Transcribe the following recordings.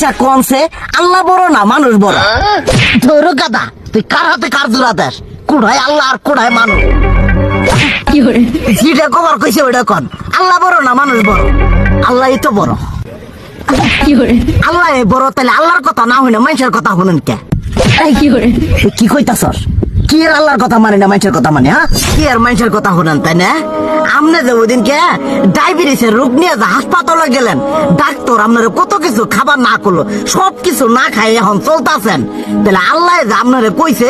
আচ্ছা কোনছে আল্লাহ বড় না মানুষ বড়? ধরো গাদা, তুই কার হাতে কার জোড়া দেশ? কুড়াই আল্লাহ আর কুড়াই মানুষ। যেটা কবার কইছে ওইটা কন। আল্লাহ বড় না মানুষ বড়? আল্লাহই তো বড়। আল্লাহ বড়, তাহলে আল্লাহর কথা না হইনা মানুষের কথা শুনেন কে? কি কইতাছস? কি এর আল্লাহর কথা মানে না মানুষের কথা মানে? হ্যাঁ, কি আর মানুষের কথা শুনেন তাই না? আমনে যে ওই দিনকে ডায়াবেটিসের রোগ নিয়ে যে হাসপাতালে গেলেন, ডাক্তার আপনার কত কিছু খাবার না করলো, সব কিছু না খাই এখন চলতেছেন। তাহলে আল্লাহ যে আপনারে কইছে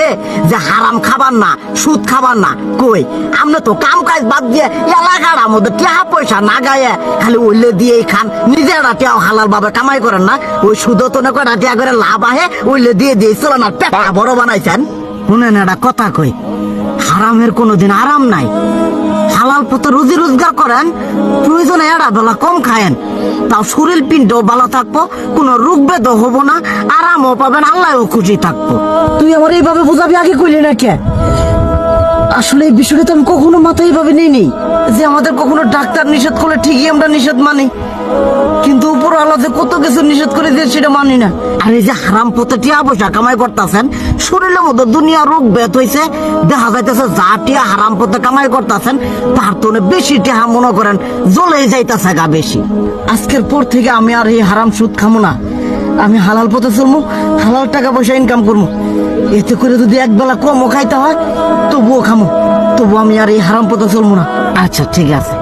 যে হারাম খাবার না, সুদ খাবার না, কই আপনি তো কাম কাজ বাদ দিয়ে এলাকার মধ্যে টাকা পয়সা না গায়ে খালি ওইলে দিয়েই খান। নিজেরা টিয়াও হালাল ভাবে কামাই করেন না, ওই সুদ তো না কয়টা টিয়া করে লাভ আহে ওইলে দিয়ে দিয়ে চলেন আর পেটা বড় বানাইছেন। শুনেন একটা কথা কই, হারামের কোনোদিন আরাম নাই। হালাল পথে রুজি রোজগার করেন, প্রয়োজনে এরা বেলা কম খায়েন, তাও শরীর পিণ্ডও ভালো থাকবো, কোনো রোগ বেদও হবো না, আরামও পাবেন, আল্লাহও খুশি থাকবো। তুই আমার এইভাবে বুঝাবি আগে কইলি না কে? আসলে এই বিষয়টা তো আমি কখনো মাথায় এইভাবে নিইনি যে আমাদের কখনো ডাক্তার নিষেধ করলে ঠিকই আমরা নিষেধ মানি, কিন্তু উপর আলাদা কত কিছু নিষেধ করে দিয়ে সেটা মানি না। আর এই যে হারাম পথে টিয়া পয়সা কামাই করতেছেন, শরীরের মধ্যে দুনিয়া রোগ বেত হয়েছে, দেখা যাইতেছে যা টিয়া হারাম পথে কামাই করতেছেন তার তো বেশি টিয়া মনে করেন জ্বলে যাইতেছে গা বেশি। আজকের পর থেকে আমি আর এই হারাম সুদ খামো না, আমি হালাল পথে চলবো, হালাল টাকা পয়সা ইনকাম করবো। এতে করে যদি একবেলা কমও খাইতে হয় তবুও খামো, তবু আমি আর এই হারাম পথে চলবো না। আচ্ছা ঠিক আছে।